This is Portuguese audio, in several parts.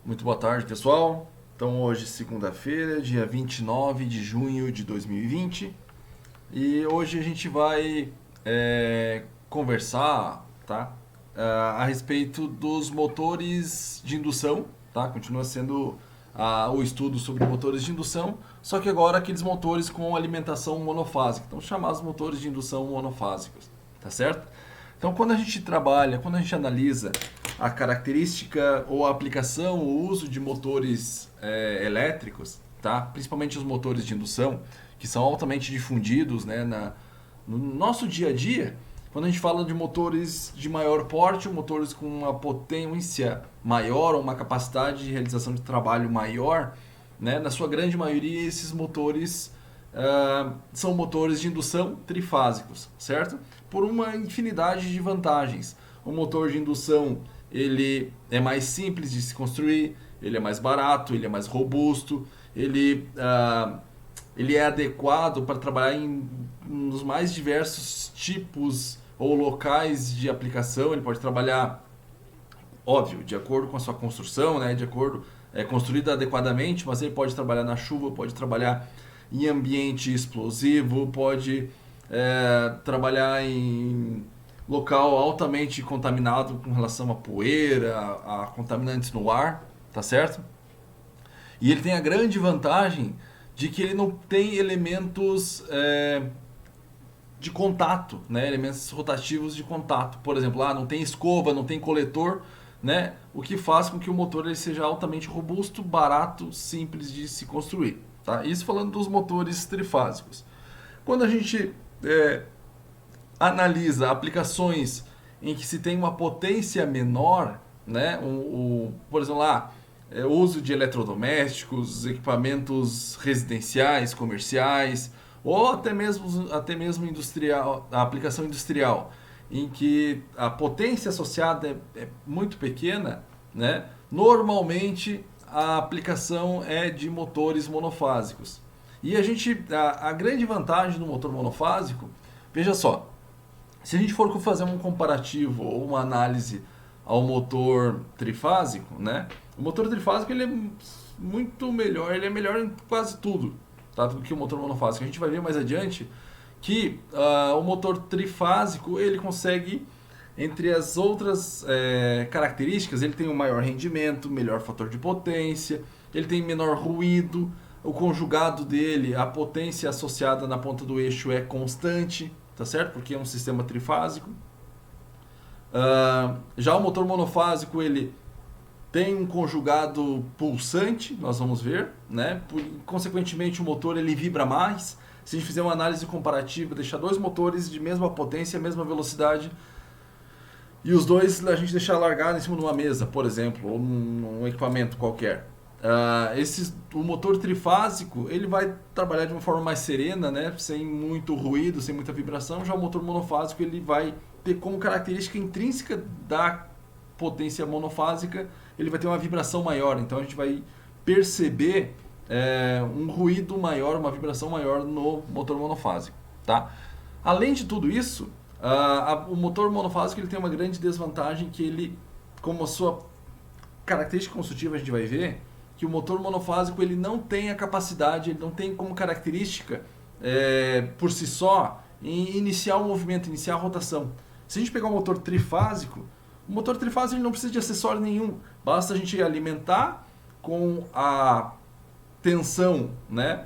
Muito boa tarde, pessoal. Então, hoje, segunda-feira, dia 29 de junho de 2020. E hoje a gente vai conversar, tá? A respeito dos motores de indução, tá? Continua sendo o estudo sobre motores de indução, só que agora aqueles motores com alimentação monofásica, então chamados motores de indução monofásicos, tá certo? Então, quando a gente trabalha, quando a gente analisa a característica ou a aplicação, o uso de motores elétricos, tá? Principalmente os motores de indução, que são altamente difundidos, né, no nosso dia a dia, quando a gente fala de motores de maior porte, motores com uma potência maior, uma capacidade de realização de trabalho maior, né, na sua grande maioria esses motores são motores de indução trifásicos, certo? Por uma infinidade de vantagens. O motor de indução ele é mais simples de se construir, ele é mais barato, ele é mais robusto, ele é adequado para trabalhar nos mais diversos tipos ou locais de aplicação. Ele pode trabalhar, óbvio, de acordo com a sua construção, né? De acordo, construído adequadamente, mas ele pode trabalhar na chuva, pode trabalhar em ambiente explosivo, pode trabalhar em local altamente contaminado com relação a poeira, a contaminantes no ar, tá certo? E ele tem a grande vantagem de que ele não tem elementos de contato, né? Elementos rotativos de contato. Por exemplo, não tem escova, não tem coletor, né? O que faz com que o motor ele seja altamente robusto, barato, simples de se construir. Tá? Isso falando dos motores trifásicos. Quando a gente analisa aplicações em que se tem uma potência menor, né? Por exemplo, o uso de eletrodomésticos, equipamentos residenciais, comerciais, ou até mesmo industrial, a aplicação industrial, em que a potência associada é muito pequena, né? Normalmente a aplicação é de motores monofásicos. E a grande vantagem do motor monofásico, veja só, se a gente for fazer um comparativo ou uma análise ao motor trifásico, né? O motor trifásico ele é muito melhor, ele é melhor em quase tudo, tá? Do que o motor monofásico. A gente vai ver mais adiante que o motor trifásico ele consegue, entre as outras características, ele tem um maior rendimento, melhor fator de potência, ele tem menor ruído, o conjugado dele, a potência associada na ponta do eixo é constante, tá certo? Porque é um sistema trifásico. Já o motor monofásico ele tem um conjugado pulsante, nós vamos ver, né? Consequentemente o motor ele vibra mais. Se a gente fizer uma análise comparativa, deixar dois motores de mesma potência, mesma velocidade, e os dois a gente deixar largado em cima de uma mesa, por exemplo, ou num equipamento qualquer. O motor trifásico ele vai trabalhar de uma forma mais serena, né? Sem muito ruído, sem muita vibração. Já o motor monofásico ele vai ter como característica intrínseca da potência monofásica, ele vai ter uma vibração maior. Então a gente vai perceber um ruído maior, uma vibração maior no motor monofásico, tá? Além de tudo isso, o motor monofásico ele tem uma grande desvantagem que ele, como a sua característica construtiva, a gente vai ver que o motor monofásico ele não tem a capacidade, ele não tem como característica por si só em iniciar o movimento, iniciar a rotação. Se a gente pegar um motor trifásico, o motor trifásico ele não precisa de acessório nenhum, basta a gente alimentar com a tensão, né,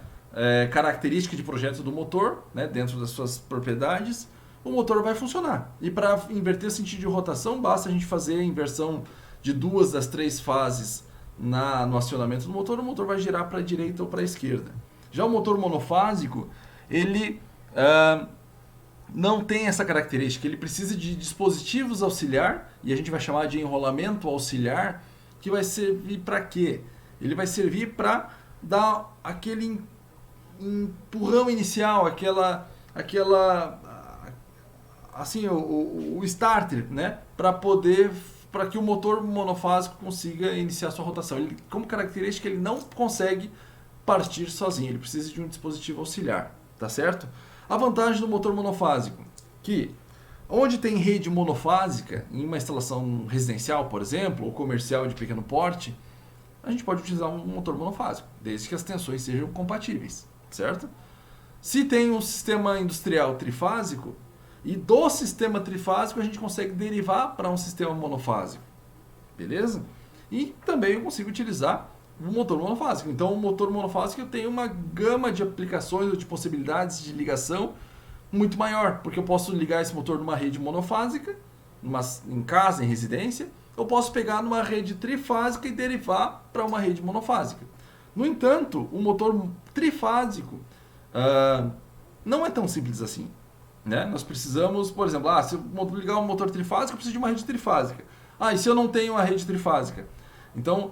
característica de projeto do motor, né, dentro das suas propriedades, o motor vai funcionar. E para inverter o sentido de rotação, basta a gente fazer a inversão de 2 das 3 fases no acionamento do motor, o motor vai girar para a direita ou para a esquerda. Já o motor monofásico, ele não tem essa característica, ele precisa de dispositivos auxiliar, e a gente vai chamar de enrolamento auxiliar, que vai servir para quê? Ele vai servir para dar aquele empurrão inicial, assim, o starter, né? Para que o motor monofásico consiga iniciar sua rotação. Ele, como característica, ele não consegue partir sozinho, ele precisa de um dispositivo auxiliar, tá certo? A vantagem do motor monofásico, que onde tem rede monofásica, em uma instalação residencial, por exemplo, ou comercial de pequeno porte, a gente pode utilizar um motor monofásico, desde que as tensões sejam compatíveis, certo? Se tem um sistema industrial trifásico, e do sistema trifásico a gente consegue derivar para um sistema monofásico, beleza? E também eu consigo utilizar o motor monofásico. Então, o motor monofásico tem uma gama de aplicações ou de possibilidades de ligação muito maior, porque eu posso ligar esse motor numa rede monofásica, em casa, em residência, eu posso pegar numa rede trifásica e derivar para uma rede monofásica. No entanto, o motor trifásico não é tão simples assim, né? Nós precisamos, por exemplo, se eu ligar um motor trifásico, eu preciso de uma rede trifásica. E se eu não tenho uma rede trifásica? Então,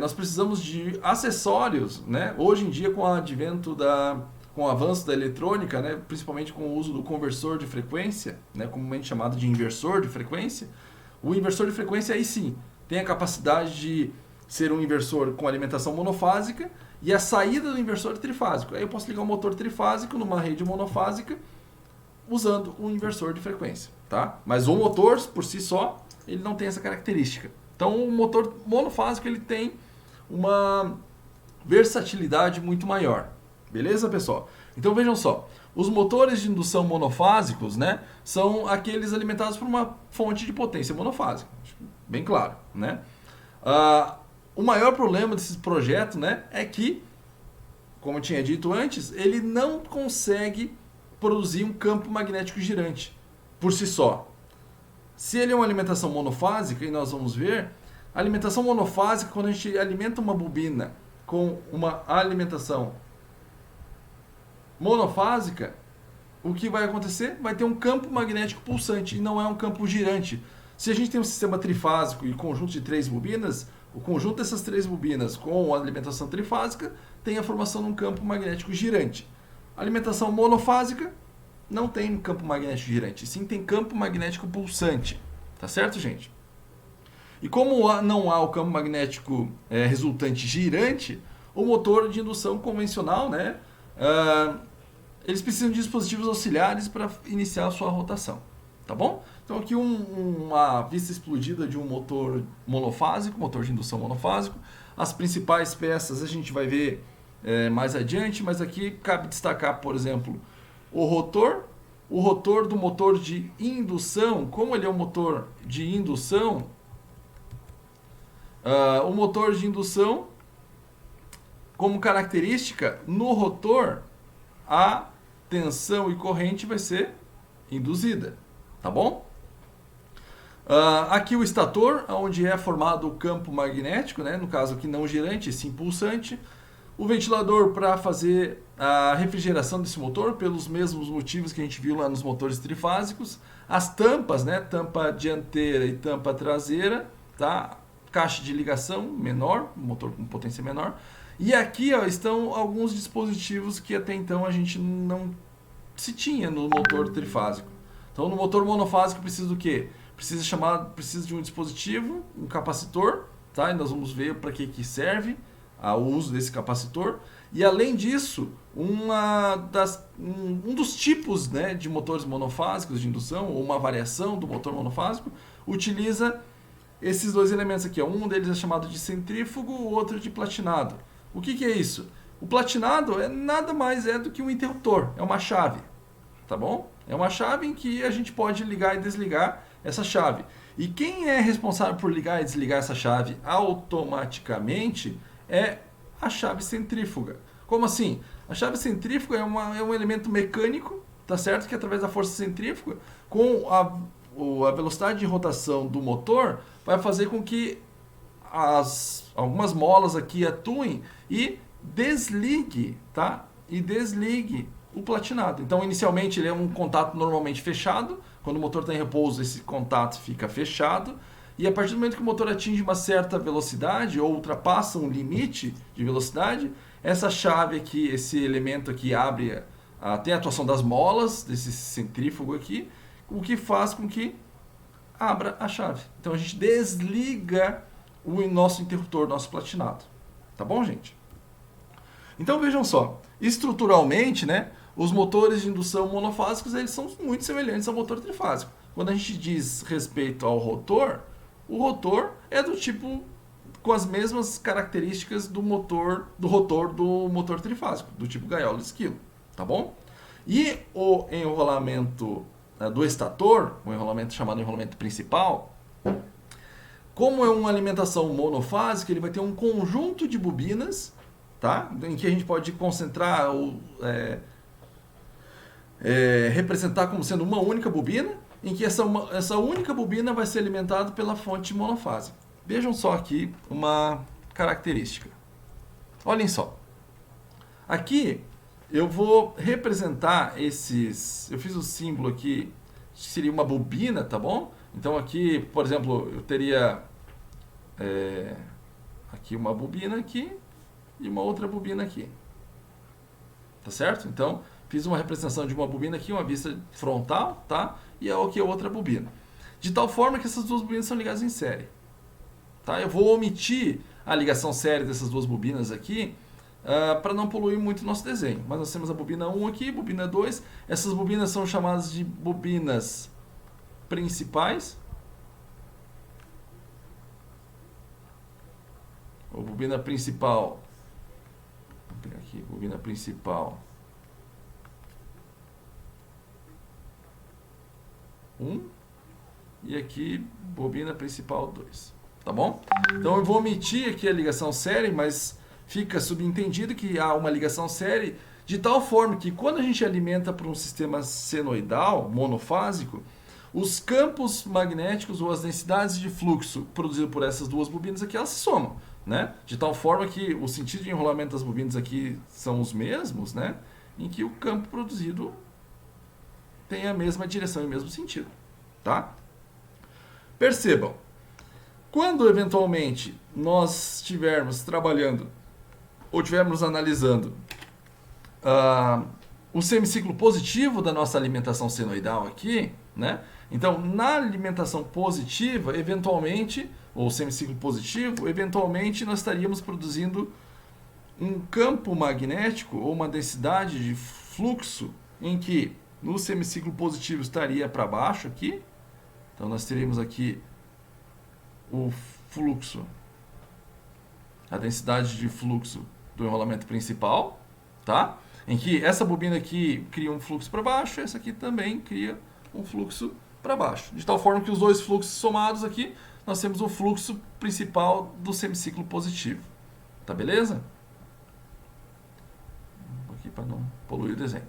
nós precisamos de acessórios, né? Hoje em dia, com o advento com o avanço da eletrônica, né? Principalmente com o uso do conversor de frequência, né? Comumente chamado de inversor de frequência, o inversor de frequência aí sim tem a capacidade de ser um inversor com alimentação monofásica e a saída do inversor trifásico. Aí eu posso ligar um motor trifásico numa rede monofásica usando um inversor de frequência, tá? Mas o motor, por si só, ele não tem essa característica. Então, o motor monofásico ele tem uma versatilidade muito maior. Beleza, pessoal? Então, vejam só. Os motores de indução monofásicos, né, são aqueles alimentados por uma fonte de potência monofásica. Bem claro, né? O maior problema desse projeto, né, é que, como eu tinha dito antes, ele não consegue produzir um campo magnético girante por si só. Se ele é uma alimentação monofásica, e nós vamos ver, a alimentação monofásica, quando a gente alimenta uma bobina com uma alimentação monofásica, o que vai acontecer? Vai ter um campo magnético pulsante e não é um campo girante. Se a gente tem um sistema trifásico e conjunto de 3 bobinas, o conjunto dessas 3 bobinas com a alimentação trifásica tem a formação de um campo magnético girante. A alimentação monofásica não tem campo magnético girante, sim tem campo magnético pulsante. Tá certo, gente? E como não há o campo magnético resultante girante, o motor de indução convencional, né, eles precisam de dispositivos auxiliares para iniciar a sua rotação. Tá bom? Então aqui uma vista explodida de um motor monofásico, motor de indução monofásico. As principais peças a gente vai ver mais adiante, mas aqui cabe destacar, por exemplo, o rotor do motor de indução. Como ele é um motor de indução, o motor de indução, como característica, no rotor, a tensão e corrente vai ser induzida. Tá bom? Aqui o estator, onde é formado o campo magnético, né? No caso aqui não girante, sim pulsante. O ventilador para fazer a refrigeração desse motor, pelos mesmos motivos que a gente viu lá nos motores trifásicos. As tampas, né? Tampa dianteira e tampa traseira, tá? Caixa de ligação menor, motor com potência menor. E aqui estão alguns dispositivos que até então a gente não se tinha no motor trifásico. Então no motor monofásico precisa do quê? Precisa de um dispositivo, um capacitor, tá? E nós vamos ver para que serve o uso desse capacitor. E além disso, um dos tipos, né, de motores monofásicos de indução, ou uma variação do motor monofásico, utiliza esses dois elementos aqui. Um deles é chamado de centrífugo, o outro de platinado. O que é isso? O platinado nada mais do que um interruptor, é uma chave, tá bom? É uma chave em que a gente pode ligar e desligar essa chave. E quem é responsável por ligar e desligar essa chave automaticamente é a chave centrífuga. Como assim? A chave centrífuga é um elemento mecânico, tá certo? Que através da força centrífuga, com a velocidade de rotação do motor, vai fazer com que algumas molas aqui atuem e desligue, tá? E desligue o platinado. Então, inicialmente, ele é um contato normalmente fechado. Quando o motor está em repouso, esse contato fica fechado. E a partir do momento que o motor atinge uma certa velocidade ou ultrapassa um limite de velocidade, essa chave aqui, esse elemento aqui abre até a atuação das molas, desse centrífugo aqui, o que faz com que abra a chave. Então, a gente desliga o nosso interruptor, nosso platinado. Tá bom, gente? Então, vejam só. Estruturalmente, né, os motores de indução monofásicos eles são muito semelhantes ao motor trifásico. Quando a gente diz respeito ao rotor, o rotor é do tipo com as mesmas características do motor, do rotor do motor trifásico, do tipo gaiola de esquilo, tá bom? E o enrolamento do estator, o enrolamento chamado enrolamento principal, como é uma alimentação monofásica, ele vai ter um conjunto de bobinas, tá? Em que a gente pode concentrar ou representar como sendo uma única bobina, em que essa única bobina vai ser alimentada pela fonte monofásica. Vejam só aqui uma característica. Olhem só. Aqui eu vou representar esses... Eu fiz o símbolo aqui, seria uma bobina, tá bom? Então aqui, por exemplo, eu teria aqui uma bobina aqui e uma outra bobina aqui. Tá certo? Então, fiz uma representação de uma bobina aqui, uma vista frontal, tá? E aqui a outra bobina. De tal forma que essas duas bobinas são ligadas em série. Tá? Eu vou omitir a ligação série dessas duas bobinas aqui, para não poluir muito o nosso desenho. Mas nós temos a bobina 1 aqui, bobina 2. Essas bobinas são chamadas de bobinas principais. Ou bobina principal. Vou pegar aqui, bobina principal 1. E aqui, bobina principal 2. Tá bom? Então eu vou omitir aqui a ligação série, mas fica subentendido que há uma ligação série de tal forma que quando a gente alimenta para um sistema senoidal, monofásico, os campos magnéticos ou as densidades de fluxo produzidas por essas duas bobinas aqui, elas se somam, né? De tal forma que o sentido de enrolamento das bobinas aqui são os mesmos, né? Em que o campo produzido tem a mesma direção e o mesmo sentido, tá? Percebam, quando eventualmente nós estivermos trabalhando ou estivermos analisando o semiciclo positivo da nossa alimentação senoidal aqui, né? Então, na alimentação positiva, eventualmente, ou semiciclo positivo, eventualmente nós estaríamos produzindo um campo magnético ou uma densidade de fluxo em que no semiciclo positivo estaria para baixo aqui. Então, nós teríamos aqui o fluxo, a densidade de fluxo do enrolamento principal, tá? Em que essa bobina aqui cria um fluxo para baixo, essa aqui também cria um fluxo para baixo. De tal forma que os dois fluxos somados aqui, nós temos o fluxo principal do semiciclo positivo. Tá beleza? Aqui para não poluir o desenho.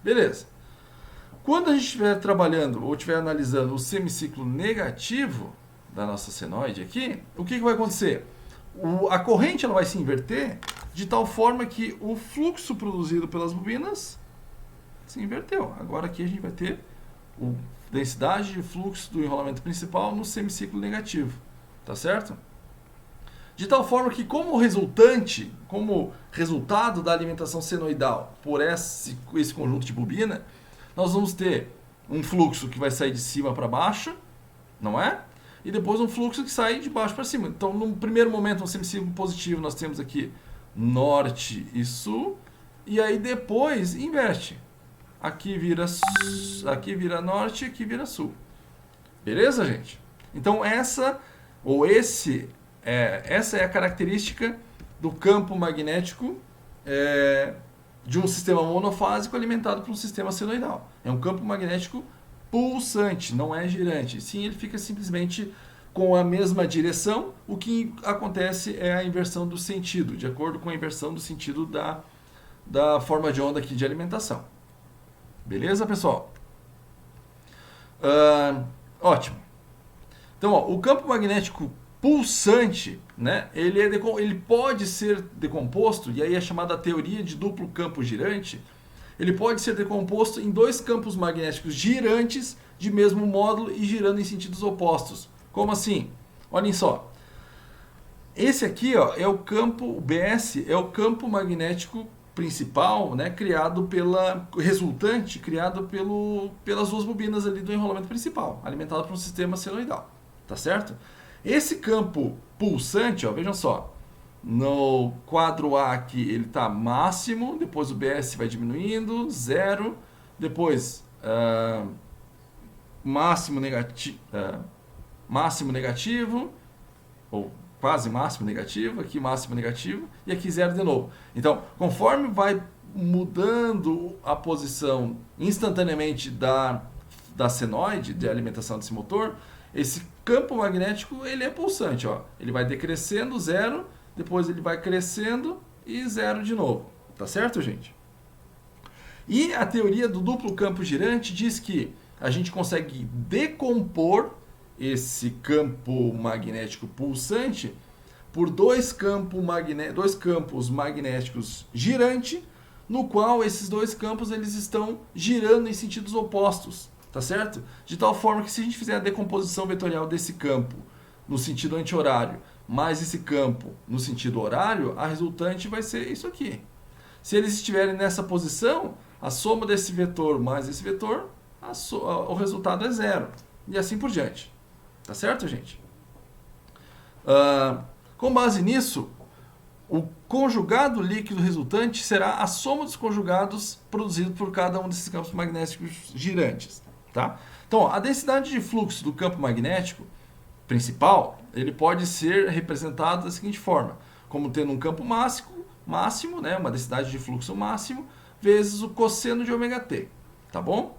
Beleza. Quando a gente estiver trabalhando ou estiver analisando o semiciclo negativo da nossa senoide aqui, o que vai acontecer? A corrente ela vai se inverter de tal forma que o fluxo produzido pelas bobinas se inverteu. Agora aqui a gente vai ter a densidade de fluxo do enrolamento principal no semiciclo negativo. Tá certo? De tal forma que como resultado da alimentação senoidal por esse conjunto de bobina, nós vamos ter um fluxo que vai sair de cima para baixo, não é? E depois um fluxo que sai de baixo para cima. Então, no primeiro momento, no semiciclo positivo, nós temos aqui norte e sul, e aí depois inverte. Aqui vira norte e aqui vira sul. Beleza, gente? Então, essa é a característica do campo magnético de um sistema monofásico alimentado por um sistema senoidal. É um campo magnético pulsante, não é girante. Sim, ele fica simplesmente com a mesma direção. O que acontece é a inversão do sentido, de acordo com a inversão do sentido da forma de onda aqui de alimentação. Beleza, pessoal? Ótimo. Então, o campo magnético pulsante, né, ele pode ser decomposto, e aí é chamada a teoria de duplo campo girante. Ele pode ser decomposto em dois campos magnéticos girantes de mesmo módulo e girando em sentidos opostos. Como assim? Olhem só. Esse aqui, ó, é o campo, o BS é o campo magnético principal, né, resultante criado pelas duas bobinas ali do enrolamento principal, alimentado por um sistema senoidal. Tá certo? Esse campo pulsante, ó, vejam só, no quadro A aqui ele está máximo, depois o BS vai diminuindo, 0, depois máximo negativo, máximo negativo, ou quase máximo negativo, aqui máximo negativo, e aqui zero de novo. Então, conforme vai mudando a posição instantaneamente da senoide, de alimentação desse motor, esse campo magnético ele é pulsante. Ó. Ele vai decrescendo, zero, depois ele vai crescendo e zero de novo. Tá certo, gente? E a teoria do duplo campo girante diz que a gente consegue decompor esse campo magnético pulsante por dois campos magnéticos girantes, no qual esses dois campos eles estão girando em sentidos opostos, tá certo? De tal forma que se a gente fizer a decomposição vetorial desse campo no sentido anti-horário, mais esse campo no sentido horário, a resultante vai ser isso aqui. Se eles estiverem nessa posição, a soma desse vetor mais esse vetor, o resultado é zero. E assim por diante. Tá certo, gente? Com base nisso, o conjugado líquido resultante será a soma dos conjugados produzidos por cada um desses campos magnéticos girantes. Tá? Então, ó, a densidade de fluxo do campo magnético principal, ele pode ser representado da seguinte forma, como tendo um campo máximo, né, uma densidade de fluxo máximo, vezes o cosseno de ômega-t. Tá bom?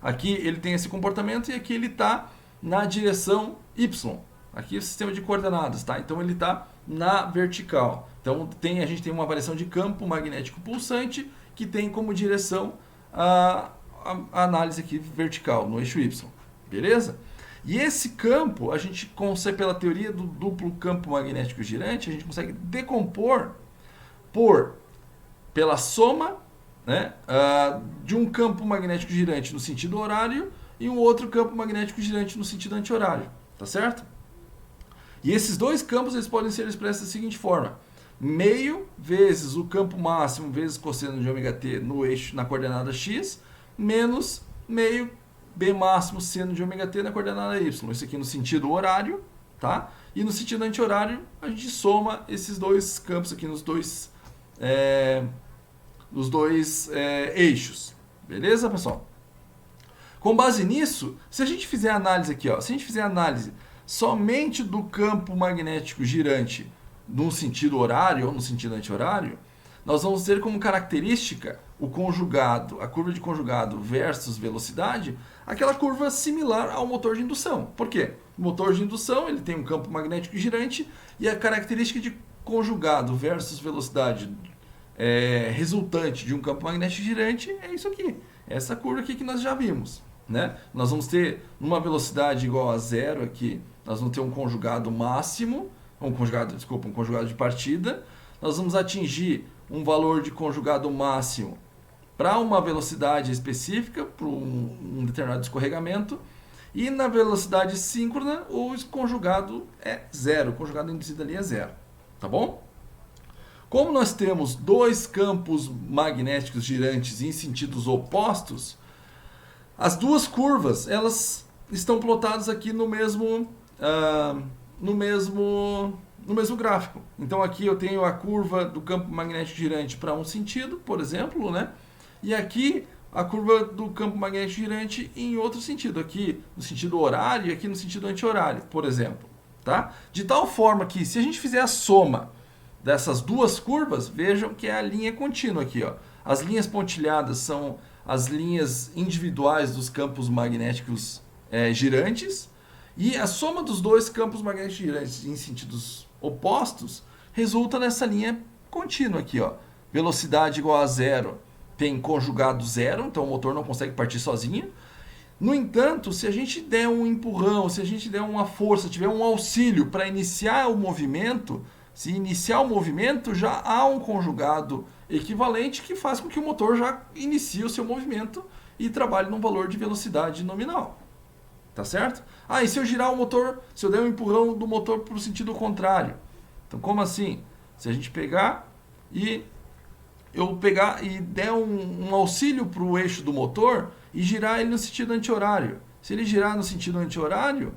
Aqui ele tem esse comportamento e aqui ele está na direção y. Aqui é o sistema de coordenadas, tá? Então ele está na vertical. Então a gente tem uma variação de campo magnético pulsante que tem como direção a análise aqui vertical, no eixo y. Beleza? E esse campo, a gente consegue, pela teoria do duplo campo magnético girante, a gente consegue decompor pela soma, né, de um campo magnético girante no sentido horário e um outro campo magnético girante no sentido anti-horário, tá certo? E esses dois campos eles podem ser expressos da seguinte forma: meio vezes o campo máximo vezes cosseno de ômega-t no eixo na coordenada x, menos meio b máximo seno de ômega-t na coordenada y. Isso aqui no sentido horário, tá? E no sentido anti-horário a gente soma esses dois campos aqui nos dois eixos. Beleza, pessoal? Com base nisso, se a gente fizer a análise aqui, ó, se a gente fizer a análise somente do campo magnético girante no sentido horário ou no sentido anti-horário, nós vamos ter como característica o conjugado, a curva de conjugado versus velocidade, aquela curva similar ao motor de indução. Por quê? O motor de indução ele tem um campo magnético girante e a característica de conjugado versus velocidade resultante de um campo magnético girante é isso aqui. Essa curva aqui que nós já vimos. Né? Nós vamos ter uma velocidade igual a zero aqui, nós vamos ter um conjugado máximo, um conjugado de partida. Nós vamos atingir um valor de conjugado máximo para uma velocidade específica, para um determinado escorregamento, e na velocidade síncrona o conjugado é zero, o conjugado induzido ali é zero, tá bom? Como nós temos dois campos magnéticos girantes em sentidos opostos, as duas curvas elas estão plotadas aqui no mesmo gráfico. Então aqui eu tenho a curva do campo magnético girante para um sentido, por exemplo, né? E aqui a curva do campo magnético girante em outro sentido, aqui no sentido horário e aqui no sentido anti-horário, por exemplo, tá? De tal forma que se a gente fizer a soma dessas duas curvas, vejam que é a linha contínua aqui, ó. As linhas pontilhadas são as linhas individuais dos campos magnéticos girantes, e a soma dos dois campos magnéticos girantes em sentidos opostos resulta nessa linha contínua aqui, ó. Velocidade igual a zero tem conjugado zero, então o motor não consegue partir sozinho. No entanto, se a gente der um empurrão, se a gente der uma força, tiver um auxílio para iniciar o movimento, se iniciar o movimento, já há um conjugado equivalente que faz com que o motor já inicie o seu movimento e trabalhe num valor de velocidade nominal. Tá certo? Ah, e se eu girar o motor, se eu der um empurrão do motor para o sentido contrário? Então, como assim? Se a gente pegar e der um auxílio para o eixo do motor e girar ele no sentido anti-horário. Se ele girar no sentido anti-horário,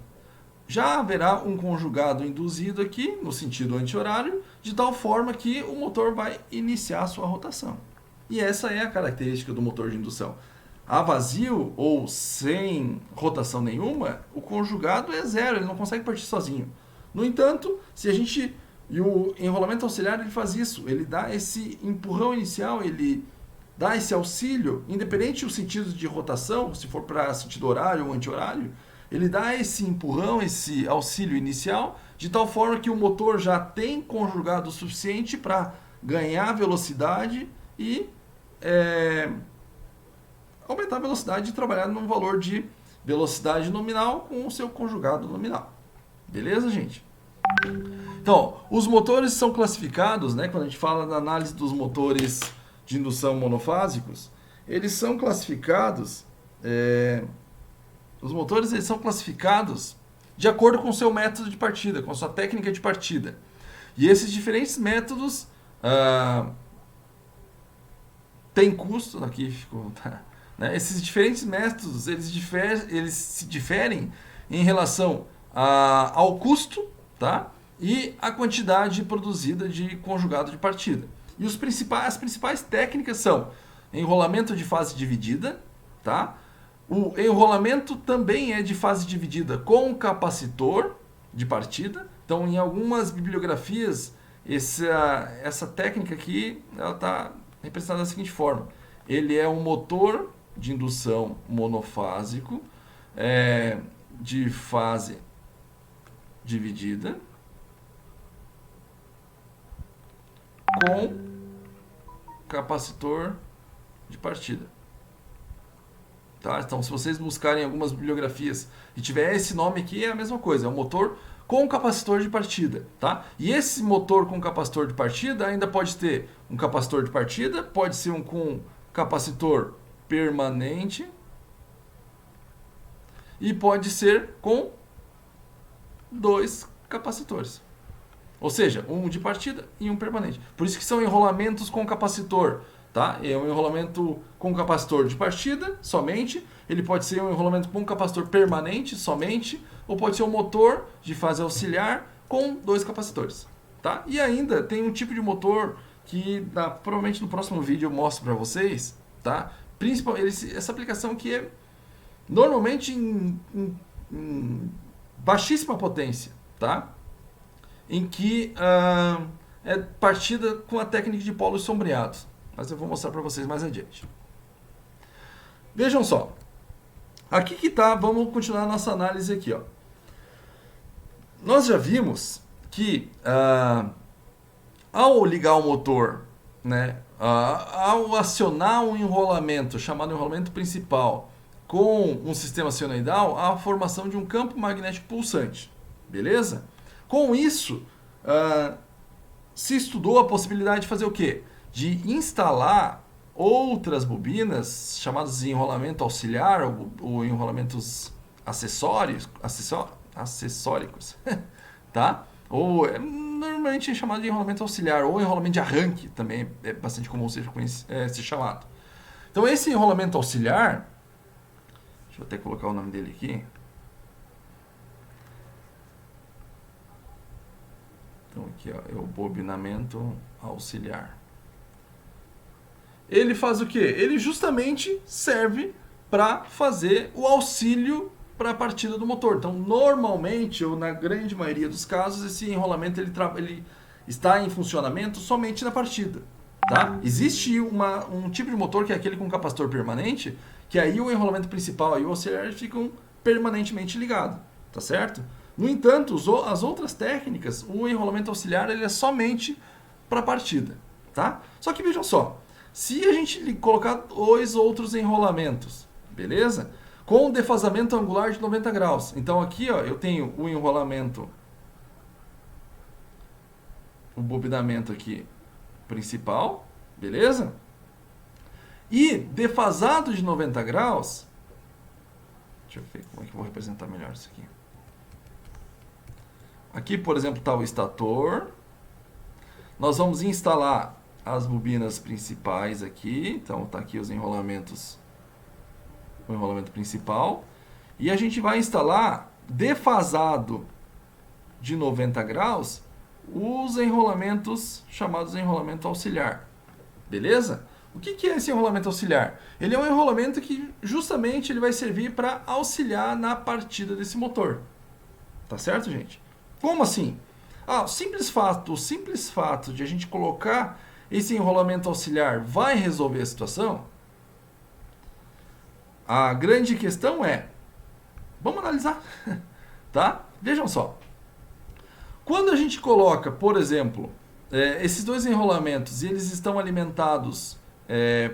já haverá um conjugado induzido aqui no sentido anti-horário, de tal forma que o motor vai iniciar a sua rotação. E essa é a característica do motor de indução. a vazio ou sem rotação nenhuma, o conjugado é zero, ele não consegue partir sozinho. No entanto, se a gente... E o enrolamento auxiliar ele faz isso, ele dá esse empurrão inicial, ele dá esse auxílio, independente do sentido de rotação, se for para sentido horário ou anti-horário, ele dá esse empurrão, esse auxílio inicial, de tal forma que o motor já tem conjugado o suficiente para ganhar velocidade e aumentar a velocidade e trabalhar num valor de velocidade nominal com o seu conjugado nominal. Beleza, gente? Então, os motores são classificados, né, quando a gente fala da análise dos motores de indução monofásicos, eles são classificados, os motores eles são classificados de acordo com o seu método de partida, com a sua técnica de partida. E esses diferentes métodos têm custo, aqui ficou, né? Esses diferentes métodos eles se diferem em relação ao custo, tá? E a quantidade produzida de conjugado de partida. E as principais técnicas são enrolamento de fase dividida, tá? O enrolamento também é de fase dividida com capacitor de partida. Então, em algumas bibliografias, essa técnica aqui está representada da seguinte forma. Ele é um motor de indução monofásico de fase dividida com capacitor de partida. Tá? Então, se vocês buscarem algumas bibliografias e tiver esse nome aqui, é a mesma coisa, é um motor com capacitor de partida. Tá? E esse motor com capacitor de partida ainda pode ter um capacitor de partida, pode ser um com capacitor permanente e pode ser com 2 capacitores. Ou seja, um de partida e um permanente. Por isso que são enrolamentos com capacitor. Tá? É um enrolamento com capacitor de partida somente. Ele pode ser um enrolamento com capacitor permanente somente. Ou pode ser um motor de fase auxiliar com 2 capacitores. Tá? E ainda tem um tipo de motor que provavelmente no próximo vídeo eu mostro para vocês. Tá? Essa aplicação que é normalmente em baixíssima potência. Tá? Em que é partida com a técnica de polos sombreados. Mas eu vou mostrar para vocês mais adiante. Vejam só. Aqui que tá, vamos continuar a nossa análise aqui. Ó. Nós já vimos que ao ligar o motor, né, ao acionar um enrolamento, chamado enrolamento principal, com um sistema senoidal, há a formação de um campo magnético pulsante. Beleza? Com isso, se estudou a possibilidade de fazer o quê? De instalar outras bobinas, chamadas de enrolamento auxiliar ou enrolamentos acessóricos, tá? Ou normalmente é chamado de enrolamento auxiliar ou enrolamento de arranque, também é bastante comum ser chamado. Então esse enrolamento auxiliar, deixa eu até colocar o nome dele aqui. Então aqui ó, é o bobinamento auxiliar. Ele faz o quê? Ele justamente serve para fazer o auxílio para a partida do motor. Então, normalmente, ou na grande maioria dos casos, esse enrolamento ele está em funcionamento somente na partida. Tá? Existe um tipo de motor que é aquele com capacitor permanente, que aí o enrolamento principal e o auxiliar ficam permanentemente ligados. Tá certo? No entanto, as outras técnicas, o enrolamento auxiliar ele é somente para a partida. Tá? Só que vejam só. Se a gente colocar 2 outros enrolamentos, beleza? Com defasamento angular de 90 graus. Então aqui ó, eu tenho o enrolamento, o bobinamento aqui principal, beleza? E defasado de 90 graus, deixa eu ver como é que eu vou representar melhor isso aqui. Aqui, por exemplo, está o estator. Nós vamos instalar as bobinas principais aqui, então tá aqui os enrolamentos, o enrolamento principal, e a gente vai instalar defasado de 90 graus os enrolamentos chamados enrolamento auxiliar, beleza? O que é esse enrolamento auxiliar? Ele é um enrolamento que justamente ele vai servir para auxiliar na partida desse motor. Tá certo, gente? Como assim? O simples fato de a gente colocar esse enrolamento auxiliar vai resolver a situação? A grande questão é, vamos analisar, tá? Vejam só. Quando a gente coloca, por exemplo, esses dois enrolamentos e eles estão alimentados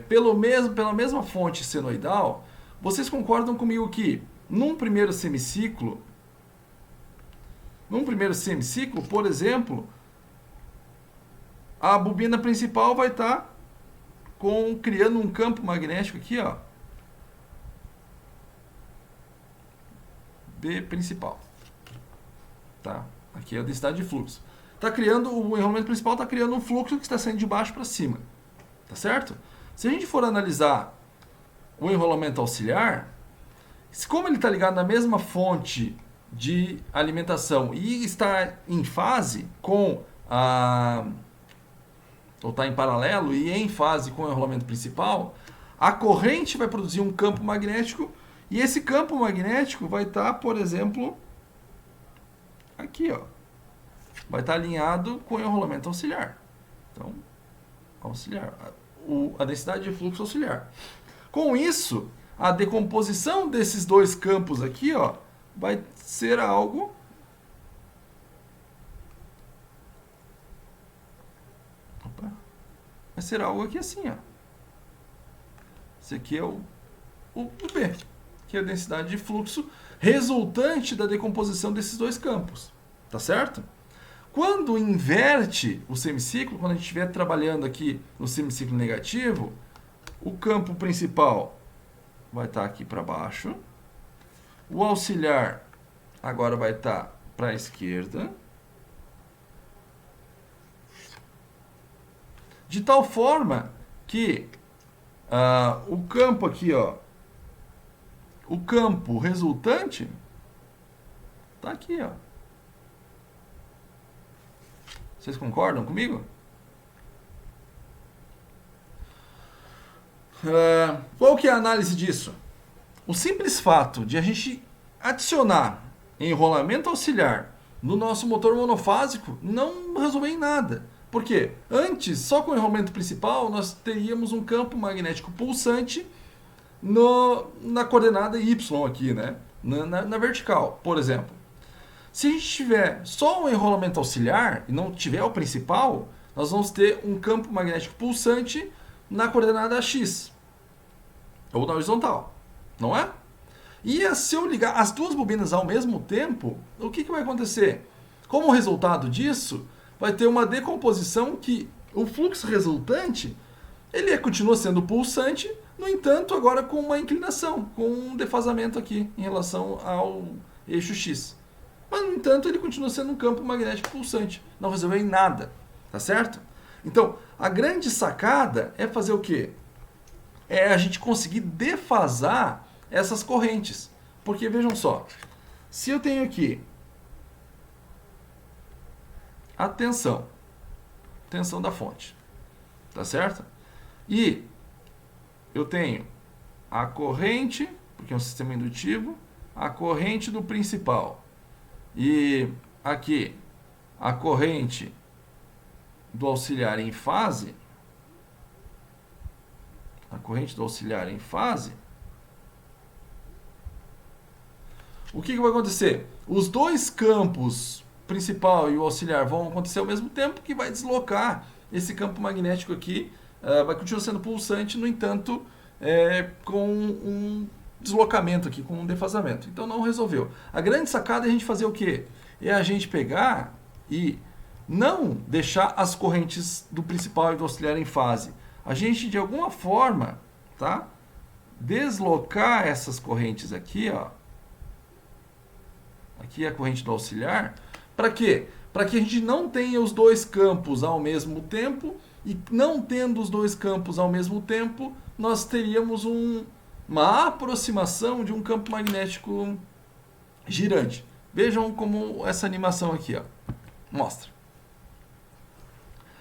pela mesma fonte senoidal, vocês concordam comigo que num primeiro semiciclo, por exemplo, a bobina principal vai estar criando um campo magnético aqui, ó, B principal, tá? Aqui é a densidade de fluxo. O enrolamento principal está criando um fluxo que está saindo de baixo para cima, tá certo? Se a gente for analisar o enrolamento auxiliar, como ele está ligado na mesma fonte de alimentação e está em fase com ou está em paralelo e em fase com o enrolamento principal, a corrente vai produzir um campo magnético e esse campo magnético vai estar, por exemplo, aqui, ó, vai estar alinhado com o enrolamento auxiliar. Então, auxiliar, a densidade de fluxo auxiliar. Com isso, a decomposição desses dois campos aqui, ó, vai ser algo aqui assim, ó. Esse aqui é o B, que é a densidade de fluxo resultante da decomposição desses dois campos, tá certo? Quando inverte o semiciclo, quando a gente estiver trabalhando aqui no semiciclo negativo, o campo principal vai estar aqui para baixo, o auxiliar agora vai estar para a esquerda, de tal forma que o campo aqui, ó, o campo resultante está aqui, ó. Vocês concordam comigo? Qual que é a análise disso? O simples fato de a gente adicionar enrolamento auxiliar no nosso motor monofásico não resolveu em nada. Por quê? Antes, só com o enrolamento principal, nós teríamos um campo magnético pulsante na coordenada Y aqui, né? Na vertical, por exemplo. Se a gente tiver só um enrolamento auxiliar e não tiver o principal, nós vamos ter um campo magnético pulsante na coordenada X, ou na horizontal, não é? E se eu ligar as duas bobinas ao mesmo tempo, o que vai acontecer? Como resultado disso, vai ter uma decomposição que o fluxo resultante, ele continua sendo pulsante, no entanto, agora com uma inclinação, com um defasamento aqui em relação ao eixo X. Mas, no entanto, ele continua sendo um campo magnético pulsante. Não resolveu em nada, tá certo? Então, a grande sacada é fazer o quê? É a gente conseguir defasar essas correntes. Porque, vejam só, se eu tenho aqui a tensão da fonte, tá certo? E eu tenho a corrente, porque é um sistema indutivo, a corrente do principal. E aqui, a corrente do auxiliar em fase. O que vai acontecer? Os dois campos, principal e o auxiliar, vão acontecer ao mesmo tempo, que vai deslocar esse campo magnético aqui. Vai continuar sendo pulsante, no entanto, com um deslocamento aqui, com um defasamento. Então não resolveu. A grande sacada é a gente fazer o quê? É a gente pegar e não deixar as correntes do principal e do auxiliar em fase. A gente, de alguma forma, tá? Deslocar essas correntes aqui, ó. Aqui é a corrente do auxiliar. Para quê? Para que a gente não tenha os dois campos ao mesmo tempo, e não tendo os dois campos ao mesmo tempo, nós teríamos uma aproximação de um campo magnético girante. Vejam como essa animação aqui, ó, mostra.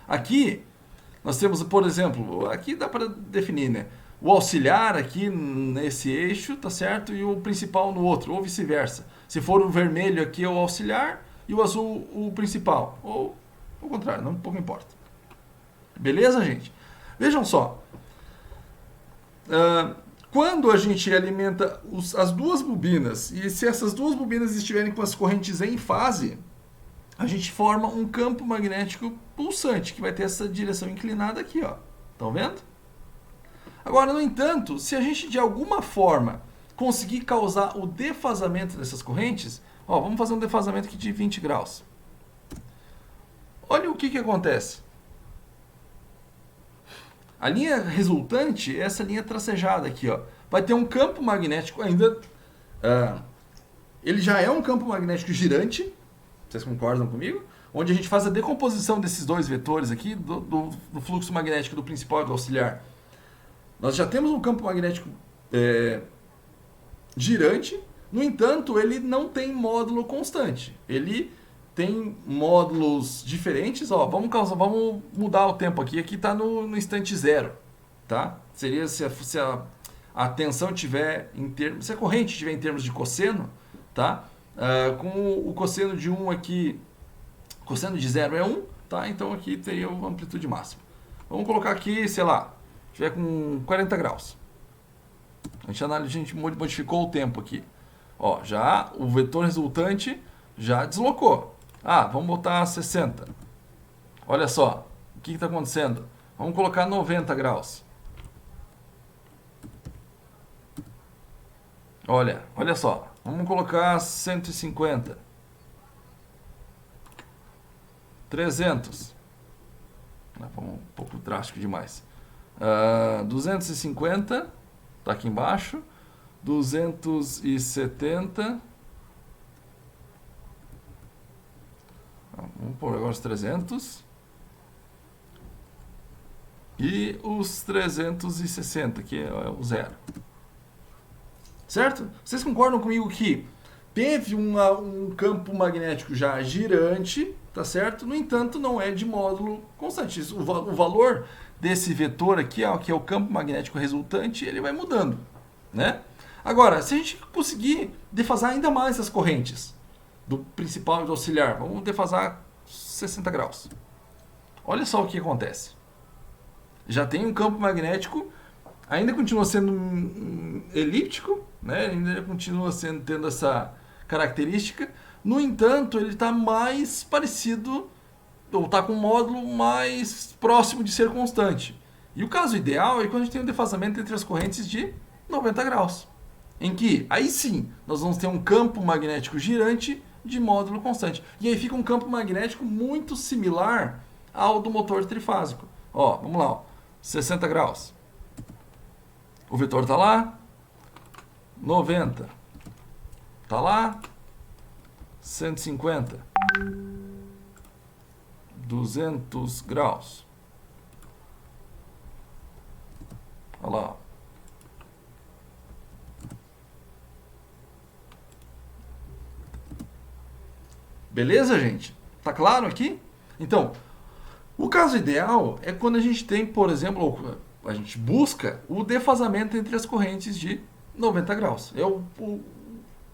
Aqui, Nós temos, por exemplo, aqui dá para definir, né? O auxiliar aqui nesse eixo, tá certo? E o principal no outro, ou vice-versa. Se for o vermelho aqui é o auxiliar e o azul o principal. Ou o contrário, não pouco importa. Beleza, gente? Vejam só. Quando a gente alimenta as duas bobinas, e se essas duas bobinas estiverem com as correntes em fase, a gente forma um campo magnético pulsante, que vai ter essa direção inclinada aqui, ó. Estão vendo? Agora, no entanto, se a gente de alguma forma conseguir causar o defasamento dessas correntes, ó, vamos fazer um defasamento aqui de 20 graus. Olha o que acontece. A linha resultante é essa linha tracejada aqui, ó. Vai ter um campo magnético ainda... ele já é um campo magnético girante, vocês concordam comigo? Onde a gente faz a decomposição desses dois vetores aqui, do fluxo magnético do principal e do auxiliar. Nós já temos um campo magnético girante, no entanto, ele não tem módulo constante. Ele tem módulos diferentes. Ó, vamos mudar o tempo aqui. Aqui está no instante zero. Tá? Seria se a tensão tiver em termos... Se a corrente estiver em termos de cosseno, tá? Com o cosseno de 1 aqui... Cosseno de 0 é 1, tá? Então aqui teria uma amplitude máxima. Vamos colocar aqui, sei lá, tiver com 40 graus. A gente modificou o tempo aqui. Ó, já o vetor resultante já deslocou. Vamos botar 60. Olha só, o que está acontecendo? Vamos colocar 90 graus. Olha só, vamos colocar 150. 300. Vamos um pouco drástico demais. 250, está aqui embaixo. 270. Vamos pôr agora os 300. E os 360, que é o zero. Certo? Vocês concordam comigo que teve um campo magnético já girante, tá certo? No entanto, não é de módulo constante. O valor desse vetor aqui, ó, que é o campo magnético resultante, ele vai mudando, né? Agora, se a gente conseguir defasar ainda mais as correntes do principal e do auxiliar, vamos defasar 60 graus. Olha só o que acontece. Já tem um campo magnético, ainda continua sendo elíptico, né? Ainda continua tendo essa característica. No entanto, ele está mais parecido, ou está com um módulo mais próximo de ser constante. E o caso ideal é quando a gente tem um defasamento entre as correntes de 90 graus. Em que, aí sim, nós vamos ter um campo magnético girante de módulo constante. E aí fica um campo magnético muito similar ao do motor trifásico. Ó, vamos lá, ó. 60 graus. O vetor está lá. 90. Está lá. 150. 200 graus. Olha lá. Beleza, gente? Tá claro aqui? Então, o caso ideal é quando a gente tem, por exemplo, a gente busca o defasamento entre as correntes de 90 graus. É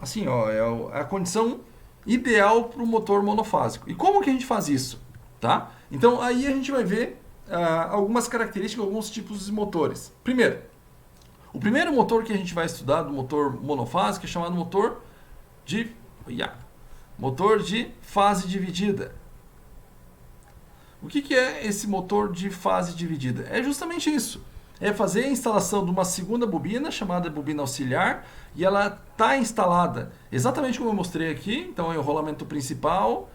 assim, ó, é a condição ideal para o motor monofásico. E como que a gente faz isso? Tá? Então, aí a gente vai ver algumas características, alguns tipos de motores. Primeiro, o primeiro motor que a gente vai estudar do motor monofásico é chamado motor de fase dividida. O que é esse motor de fase dividida? É justamente isso. É fazer a instalação de uma segunda bobina, chamada bobina auxiliar, e ela está instalada exatamente como eu mostrei aqui. Então, é o enrolamento principal,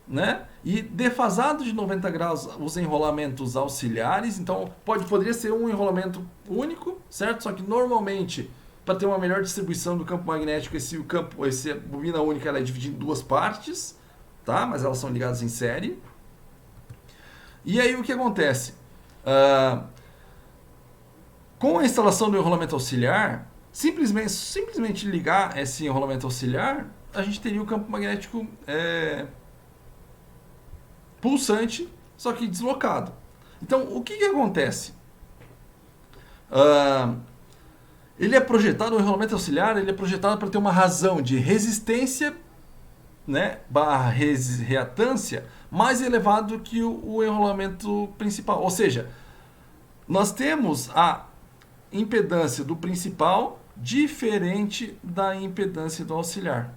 né? E defasado de 90 graus os enrolamentos auxiliares. Então, poderia ser um enrolamento único, certo? Só que normalmente, para ter uma melhor distribuição do campo magnético, essa bobina única ela é dividida em duas partes, tá? Mas elas são ligadas em série. E aí o que acontece? Com a instalação do enrolamento auxiliar, simplesmente ligar esse enrolamento auxiliar, a gente teria o campo magnético pulsante, só que deslocado. Então, o que acontece? Ele é projetado, o enrolamento auxiliar, ele é projetado para ter uma razão de resistência, né, barra reatância, mais elevado que o enrolamento principal. Ou seja, nós temos a impedância do principal diferente da impedância do auxiliar.